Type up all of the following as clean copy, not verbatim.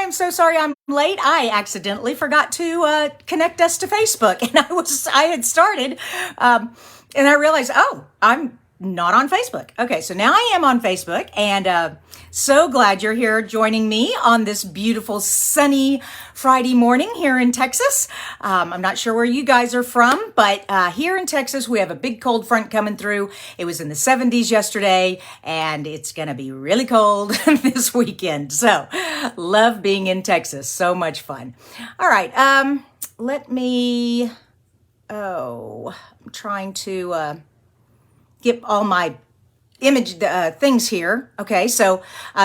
am so sorry I'm late. I accidentally forgot to connect us to Facebook, and I had started, and I realized, oh, I'm not on Facebook. Okay, so now I am on Facebook, and so glad you're here joining me on this beautiful sunny Friday morning here in Texas. I'm not sure where you guys are from, but here in Texas, we have a big cold front coming through. It was in the 70s yesterday, and it's gonna be really cold this weekend. So love being in Texas, so much fun. All right, I'm trying to get all my image things here. Okay, so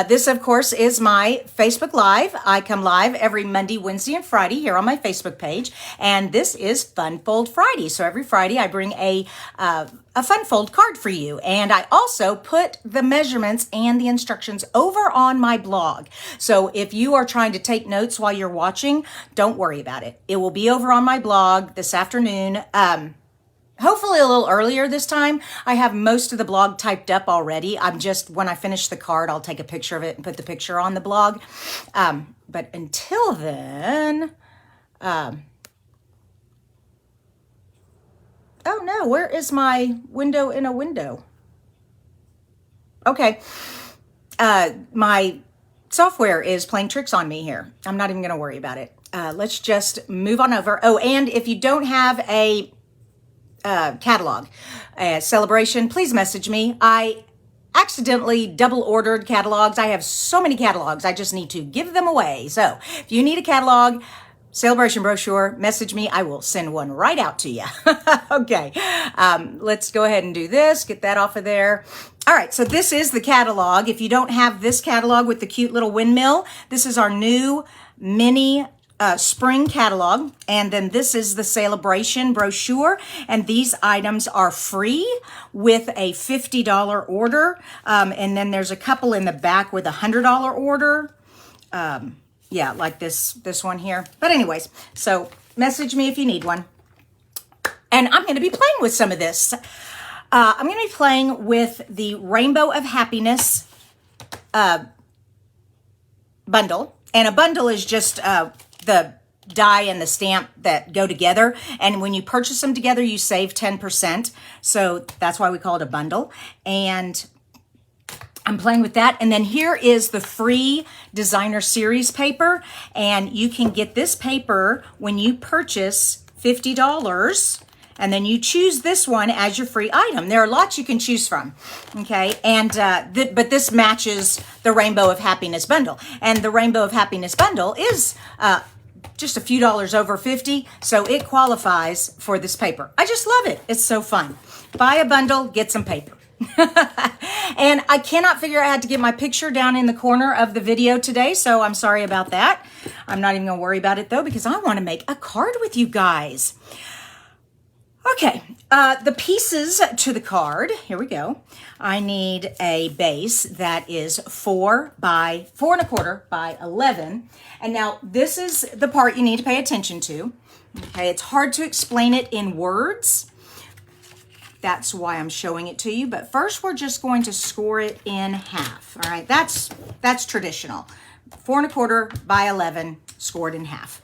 this, of course, is my Facebook Live. I come live every Monday, Wednesday, and Friday here on my Facebook page, and this is Fun Fold Friday. So every Friday, I bring a fun fold card for you, and I also put the measurements and the instructions over on my blog. So if you are trying to take notes while you're watching, don't worry about it. It will be over on my blog this afternoon. Hopefully a little earlier this time. I have most of the blog typed up already. When I finish the card, I'll take a picture of it and put the picture on the blog. But until then, oh no, where is my window in a window? Okay, my software is playing tricks on me here. I'm not even gonna worry about it. Let's just move on over. Oh, and if you don't have a catalog celebration, please message me. I accidentally double ordered catalogs. I have so many catalogs, I just need to give them away. So if you need a catalog, celebration brochure, message me. I will send one right out to you. Okay, let's go ahead and do this, get that off of there. All right, so this is the catalog. If you don't have this catalog with the cute little windmill, this is our new mini spring catalog, and then this is the celebration brochure, and these items are free with a $50 order, and then there's a couple in the back with a $100 order. Yeah, like this one here. But anyways, so message me if you need one. And I'm going to be playing with some of this. I'm going to be playing with the Rainbow of Happiness bundle, and a bundle is just the die and the stamp that go together. And when you purchase them together, you save 10%. So that's why we call it a bundle. And I'm playing with that. And then here is the free designer series paper. And you can get this paper when you purchase $50. And then you choose this one as your free item. There are lots you can choose from, okay? And but this matches the Rainbow of Happiness bundle. And the Rainbow of Happiness bundle is just a few dollars over 50, so it qualifies for this paper. I just love it. It's so fun. Buy a bundle, get some paper. And I cannot figure out how to get my picture down in the corner of the video today, so I'm sorry about that. I'm not even gonna worry about it though, because I wanna make a card with you guys. Okay, the pieces to the card, here we go. I need a base that is 4 by 4¼ by 11. And now this is the part you need to pay attention to. Okay, it's hard to explain it in words. That's why I'm showing it to you. But first we're just going to score it in half. All right, that's traditional. 4¼ by 11, scored in half.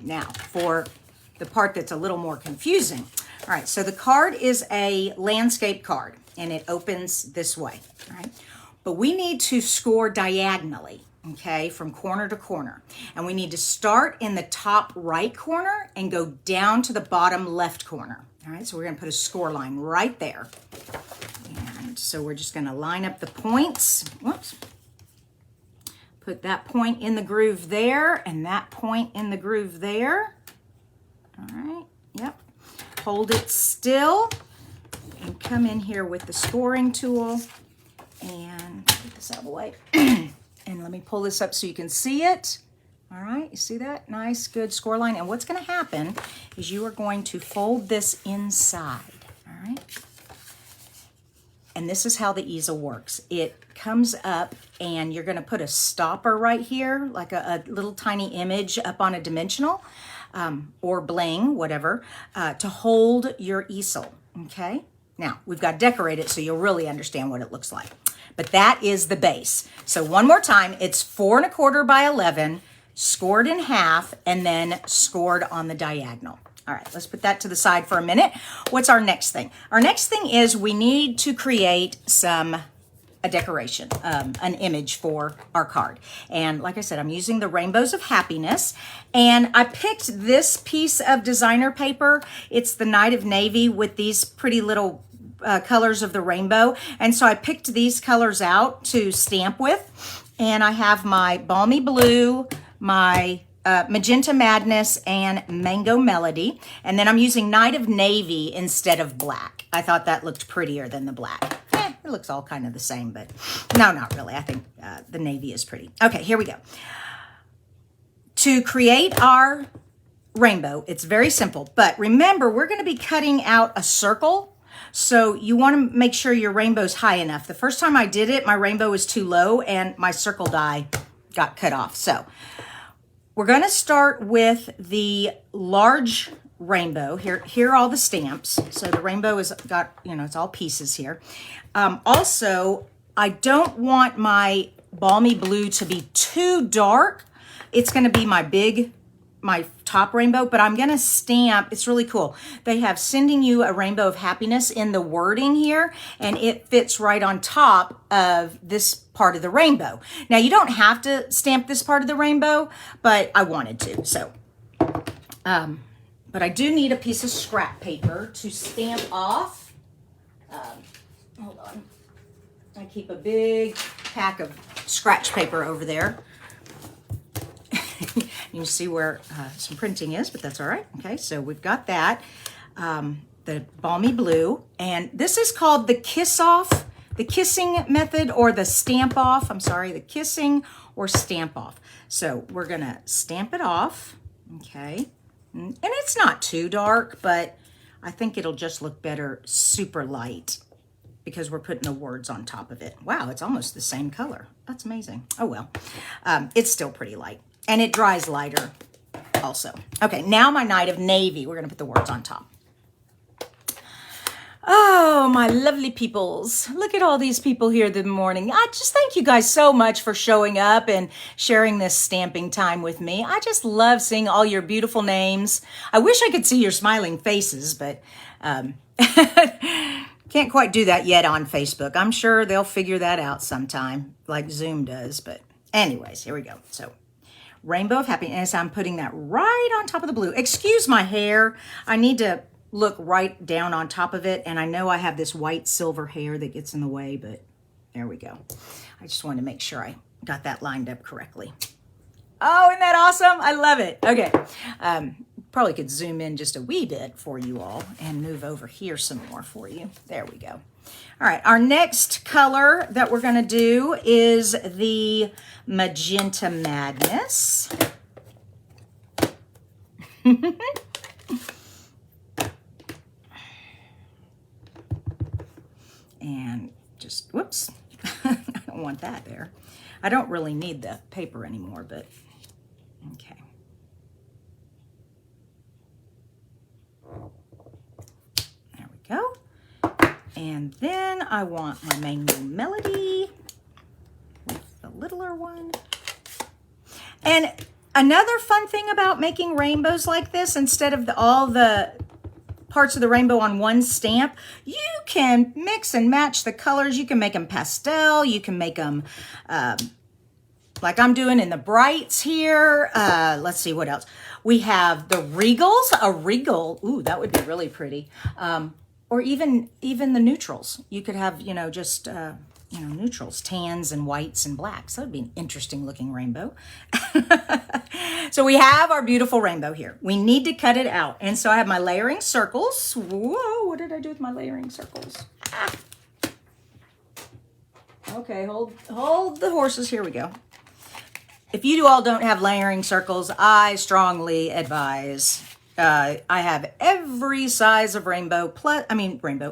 Now for the part that's a little more confusing. All right, so the card is a landscape card, and it opens this way, all right? But we need to score diagonally, okay, from corner to corner. And we need to start in the top right corner and go down to the bottom left corner, all right? So we're gonna put a score line right there. And so we're just gonna line up the points. Whoops. Put that point in the groove there, and that point in the groove there. All right, yep. Hold it still and come in here with the scoring tool and get this out of the way. And let me pull this up so you can see it. All right, you see that? Nice, good score line. And what's gonna happen is you are going to fold this inside, all right? And this is how the easel works. It comes up and you're gonna put a stopper right here, like a little tiny image up on a dimensional, or bling, whatever, to hold your easel, okay? Now, we've got to decorate it so you'll really understand what it looks like. but that is the base. So one more time, it's 4 1/4 by 11, scored in half, and then scored on the diagonal. All right, let's put that to the side for a minute. What's our next thing? Our next thing is we need to create a decoration, an image for our card. And like I said, I'm using the Rainbows of Happiness. And I picked this piece of designer paper. It's the Night of Navy with these pretty little colors of the rainbow. And so I picked these colors out to stamp with. And I have my Balmy Blue, my Magenta Madness, and Mango Melody. And then I'm using Night of Navy instead of black. I thought that looked prettier than the black. It looks all kind of the same, but no, not really. I think the navy is pretty. Okay, here we go. To create our rainbow, it's very simple. But remember, we're going to be cutting out a circle. So you want to make sure your rainbow's high enough. The first time I did it, my rainbow was too low and my circle die got cut off. So we're going to start with the large rainbow. Here are all the stamps. So the rainbow is got, it's all pieces here. Also, I don't want my Balmy Blue to be too dark. It's going to be my top rainbow, but I'm going to stamp. It's really cool. They have sending you a rainbow of happiness in the wording here, and it fits right on top of this part of the rainbow. Now, you don't have to stamp this part of the rainbow, but I wanted to. So, but I do need a piece of scrap paper to stamp off. Hold on. I keep a big pack of scratch paper over there. You see where some printing is, but that's all right. Okay, so we've got that. The Balmy Blue. And this is called the kiss off, the kissing method, or the stamp off. I'm sorry, the kissing or stamp off. So we're going to stamp it off. Okay. And it's not too dark, but I think it'll just look better super light because we're putting the words on top of it. Wow, it's almost the same color. That's amazing. Oh, well. It's still pretty light. And it dries lighter also. Okay, now my Night of Navy. We're going to put the words on top. Oh, my lovely peoples. Look at all these people here this morning. I just thank you guys so much for showing up and sharing this stamping time with me. I just love seeing all your beautiful names. I wish I could see your smiling faces, but can't quite do that yet on Facebook. I'm sure they'll figure that out sometime, like Zoom does. But anyways, here we go. So Rainbow of Happiness. I'm putting that right on top of the blue. Excuse my hair. I need to look right down on top of it. And I know I have this white silver hair that gets in the way, but there we go. I just wanted to make sure I got that lined up correctly. Oh, isn't that awesome? I love it. Okay. Probably could zoom in just a wee bit for you all and move over here some more for you. There we go. All right, our next color that we're going to do is the Magenta Madness. And just, whoops, I don't want that there. I don't really need the paper anymore, but okay. There we go. And then I want my Mango Melody with the littler one. And another fun thing about making rainbows like this, instead of all the parts of the rainbow on one stamp, you can mix and match the colors. You can make them pastel. You can make them like I'm doing in the brights here. Let's see what else. We have the regals, a regal. Ooh, that would be really pretty. Or even the neutrals. You could have, just, neutrals, tans and whites and blacks. That would be an interesting looking rainbow. So we have our beautiful rainbow here. We need to cut it out. And so I have my layering circles. Whoa, what did I do with my layering circles? Ah. Okay, hold the horses. Here we go. If you all don't have layering circles, I strongly advise. I have every size of rainbow,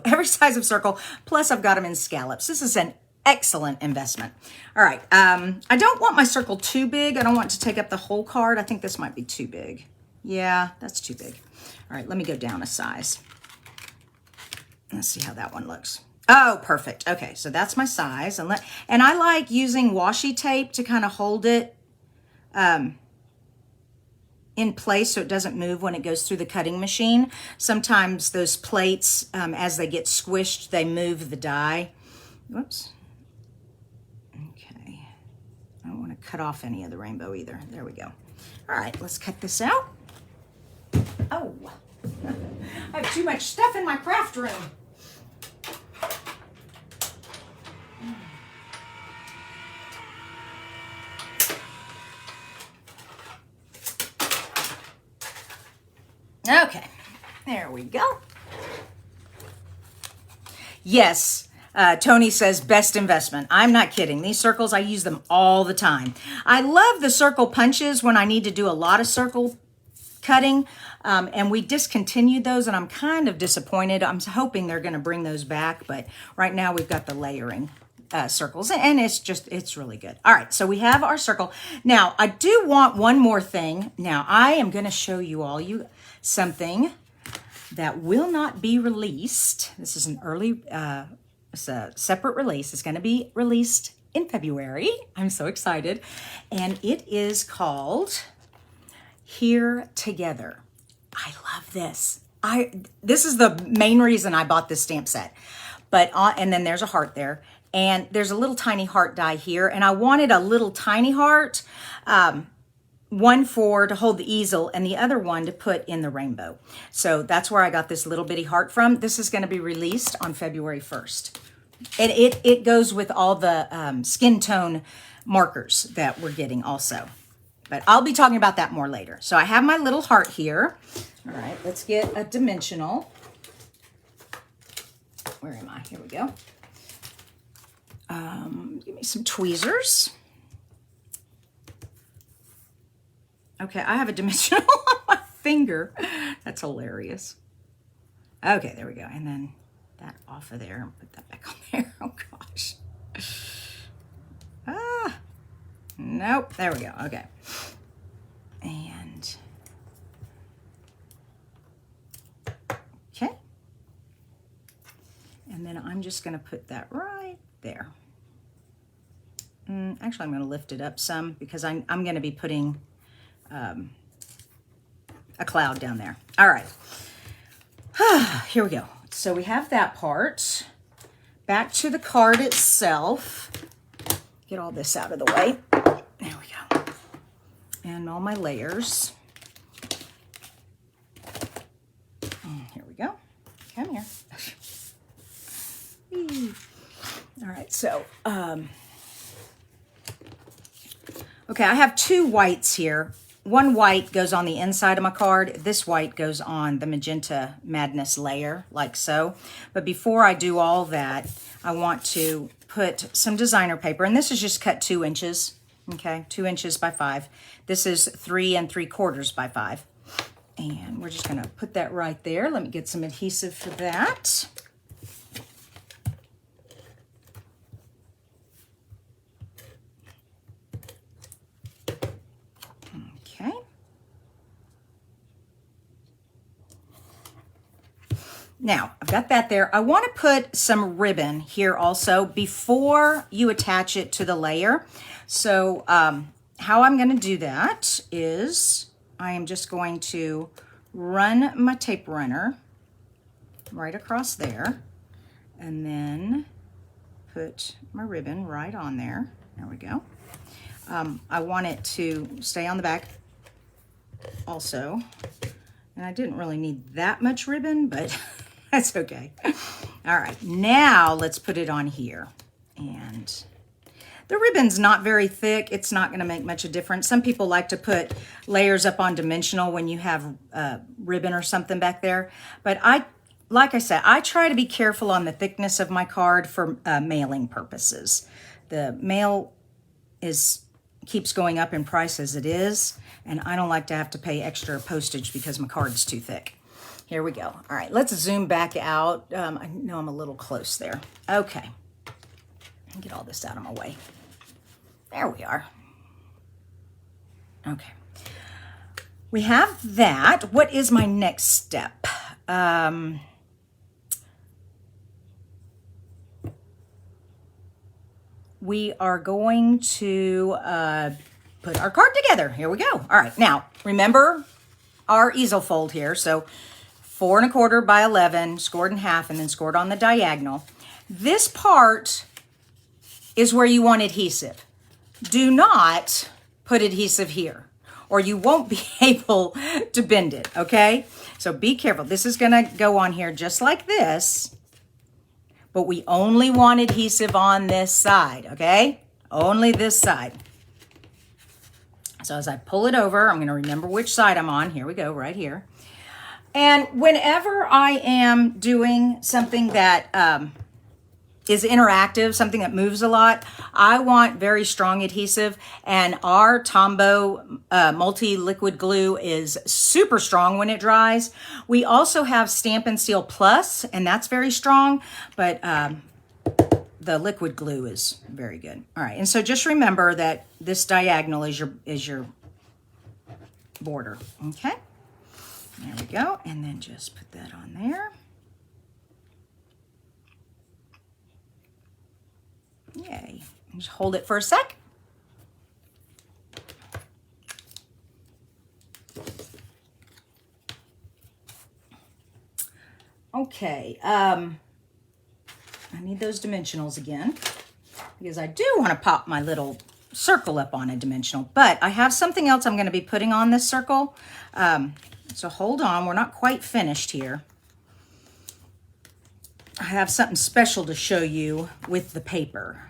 every size of circle, plus I've got them in scallops. This is an excellent investment. All right, I don't want my circle too big. I don't want to take up the whole card. I think this might be too big. Yeah, that's too big. All right, let me go down a size. Let's see how that one looks. Oh, perfect. Okay, so that's my size. And I like using washi tape to kind of hold it in place so it doesn't move when it goes through the cutting machine. Sometimes those plates, as they get squished, they move the die. Whoops. Okay. I don't want to cut off any of the rainbow either. There we go. All right, let's cut this out. Oh, I have too much stuff in my craft room. Okay, there we go. Yes, Tony says best investment. I'm not kidding. These circles, I use them all the time. I love the circle punches when I need to do a lot of circle cutting, and we discontinued those, and I'm kind of disappointed. I'm hoping they're going to bring those back, but right now we've got the layering circles, and it's really good. All right, so we have our circle. Now, I do want one more thing. Now, I am going to show you all something that will not be released. This is an early, it's a separate release. It's going to be released in February. I'm so excited. And it is called Here Together. I love this. This is the main reason I bought this stamp set. And then there's a heart there. And there's a little tiny heart die here. And I wanted a little tiny heart. One to hold the easel and the other one to put in the rainbow. So that's where I got this little bitty heart from. This is going to be released on February 1st. And it goes with all the skin tone markers that we're getting also. But I'll be talking about that more later. So I have my little heart here. All right, let's get a dimensional. Where am I? Here we go. Give me some tweezers. Okay, I have a dimensional on my finger. That's hilarious. Okay, there we go. And then that off of there and put that back on there. Oh, gosh. Nope. There we go. Okay. And, okay. And then I'm just going to put that right there. Actually, I'm going to lift it up some because I'm going to be putting a cloud down there. All right. Here we go. So we have that part. Back to the card itself. Get all this out of the way. There we go. And all my layers. Here we go. Come here. All right, so, okay, I have two whites here. One white goes on the inside of my card. This white goes on the Magenta Madness layer, like so. But before I do all that, I want to put some designer paper. And this is just cut 2 inches, okay? 2 inches by 5. This is 3 3/4 by 5. And we're just gonna put that right there. Let me get some adhesive for that. Now, I've got that there. I want to put some ribbon here also before you attach it to the layer. So how I'm going to do that is I am just going to run my tape runner right across there and then put my ribbon right on there. There we go. I want it to stay on the back also. And I didn't really need that much ribbon, but that's okay. All right, now let's put it on here. And the ribbon's not very thick. It's not gonna make much of a difference. Some people like to put layers up on dimensional when you have ribbon or something back there. But like I said, I try to be careful on the thickness of my card for mailing purposes. The mail keeps going up in price as it is, and I don't like to have to pay extra postage because my card's too thick. Here we go. All right, let's zoom back out. I know I'm a little close there. Okay, get all this out of my way. There we are. Okay, we have that. What is my next step? we are going to put our card together. Here we go. All right, now remember our easel fold here. So 4 1/4 by 11, scored in half, and then scored on the diagonal. This part is where you want adhesive. Do not put adhesive here, or you won't be able to bend it, okay? So be careful. This is gonna go on here just like this, but we only want adhesive on this side, okay? Only this side. So as I pull it over, I'm gonna remember which side I'm on. Here we go, right here. And whenever I am doing something that is interactive, something that moves a lot, I want very strong adhesive, and our Tombow multi-liquid glue is super strong when it dries. We also have Stampin' Seal Plus, and that's very strong, but the liquid glue is very good. All right, and so just remember that this diagonal is your border, okay? There we go, and then just put that on there. Yay. Just hold it for a sec. Okay, I need those dimensionals again because I do want to pop my little circle up on a dimensional, but I have something else I'm going to be putting on this circle. So hold on, we're not quite finished here. I have something special to show you with the paper.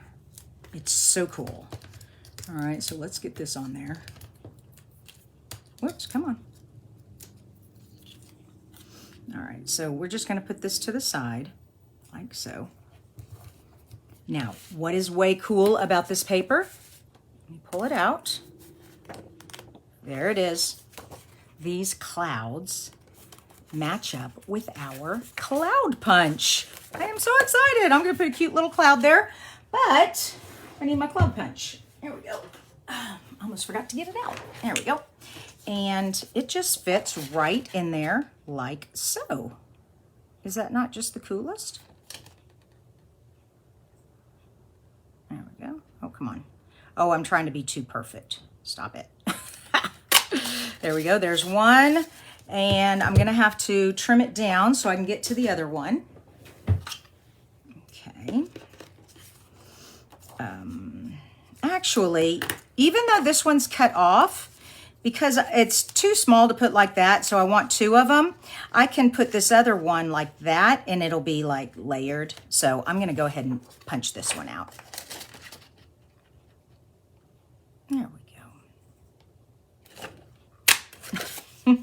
It's so cool. All right, so let's get this on there. Whoops, come on. All right, so we're just gonna put this to the side, like so. Now, what is way cool about this paper? Let me pull it out. There it is. These clouds match up with our cloud punch. I am so excited. I'm gonna put a cute little cloud there, but I need my cloud punch. There we go. Almost forgot to get it out. There we go. And it just fits right in there like so. Is that not just the coolest? There we go. Oh, come on. Oh, I'm trying to be too perfect. Stop it. There we go. There's one. And I'm going to have to trim it down so I can get to the other one. Okay. Actually, even though this one's cut off, because it's too small to put like that, so I want 2 of them, I can put this other one like that, and it'll be like layered. So I'm going to go ahead and punch this one out. There we go.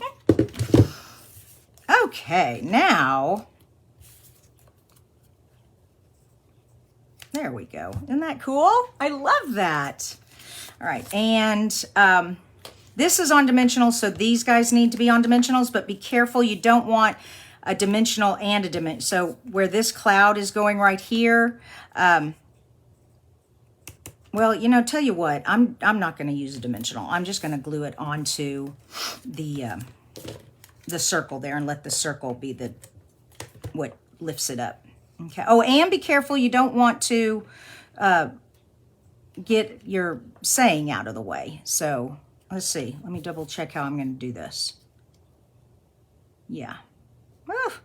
Okay, now, there we go. Isn't that cool? I love that. All right, and this is on dimensional, so these guys need to be on dimensionals, but be careful, you don't want a dimensional and a dimension. So where this cloud is going right here, well, you know, tell you what, I'm not going to use a dimensional. I'm just going to glue it onto the circle there and let the circle be what lifts it up. Okay. Oh, and be careful, you don't want to get your saying out of the way. So let's see. Let me double check how I'm going to do this. Yeah. Oh,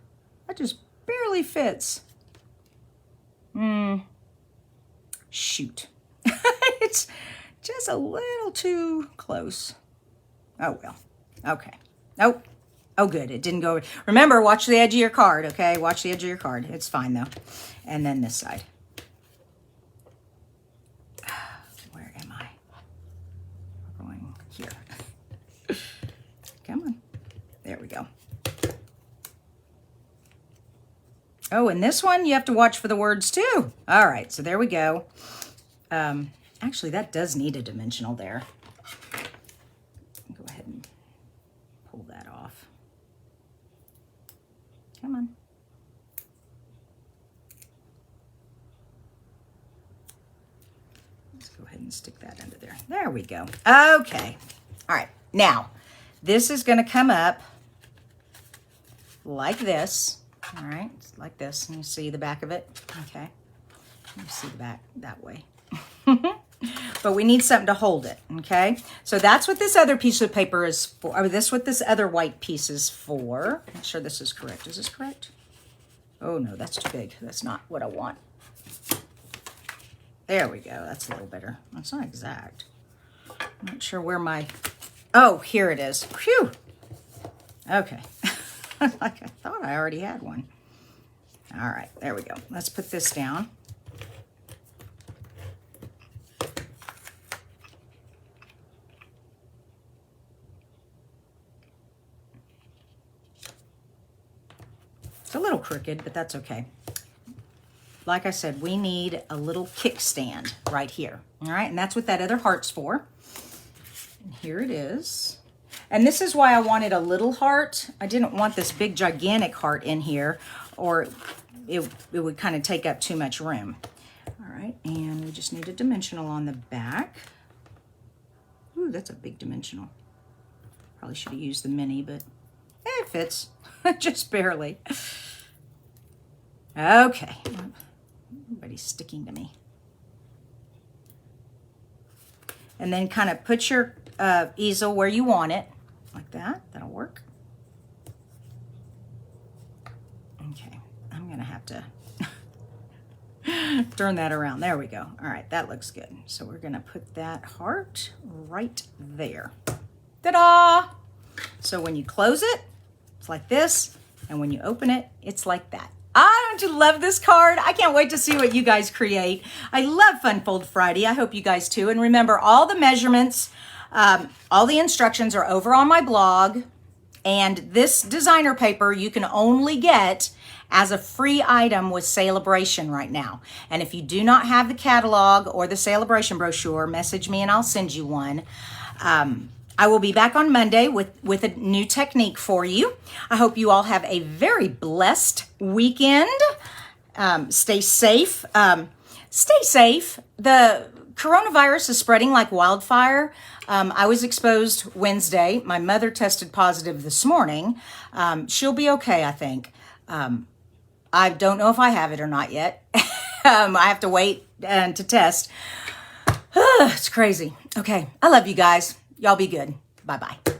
that just barely fits. Shoot. It's just a little too close. Oh, well. Okay. Nope. Oh, good. It didn't go. Remember, watch the edge of your card, okay? Watch the edge of your card. It's fine, though. And then this side. Where am I? We're going here. Come on. There we go. Oh, and this one, you have to watch for the words, too. All right, so there we go. Actually, that does need a dimensional there. Go ahead and pull that off. Come on. Let's go ahead and stick that under there. There we go. Okay. All right. Now, this is going to come up like this. All right. Like this. And you see the back of it? Okay. You see the back that way. but we need something to hold it, okay? So that's what this other piece of paper is for, or this what this other white piece is for. Make sure this is correct. Is this correct? Oh no, that's too big. That's not what I want. There we go. That's a little better. That's not exact. I'm not sure where my... Oh, here it is. Phew. Okay. Like I thought I already had one. All right, there we go. Let's put this down. It's a little crooked, but that's okay. Like I said, we need a little kickstand right here. All right, and that's what that other heart's for. And here it is. And this is why I wanted a little heart. I didn't want this big gigantic heart in here, or it would kind of take up too much room. All right, and we just need a dimensional on the back. Ooh, that's a big dimensional. Probably should have used the mini, but it fits, just barely. Okay, everybody's sticking to me. And then kind of put your easel where you want it, like that. That'll work. Okay, I'm gonna have to turn that around. There we go. All right, that looks good. So we're gonna put that heart right there. Ta-da! So when you close it, it's like this, and when you open it, it's like that. Don't you love this card? I can't wait to see what you guys create. I love Fun Fold Friday. I hope you guys too. And remember, all the measurements, all the instructions are over on my blog. And this designer paper you can only get as a free item with Celebration right now. And if you do not have the catalog or the Celebration brochure, message me and I'll send you one. I will be back on Monday with a new technique for you. I hope you all have a very blessed weekend. Stay safe. Stay safe. The coronavirus is spreading like wildfire. I was exposed Wednesday. My mother tested positive this morning. She'll be okay, I think. I don't know if I have it or not yet. I have to wait to test. It's crazy. Okay, I love you guys. Y'all be good. Bye-bye.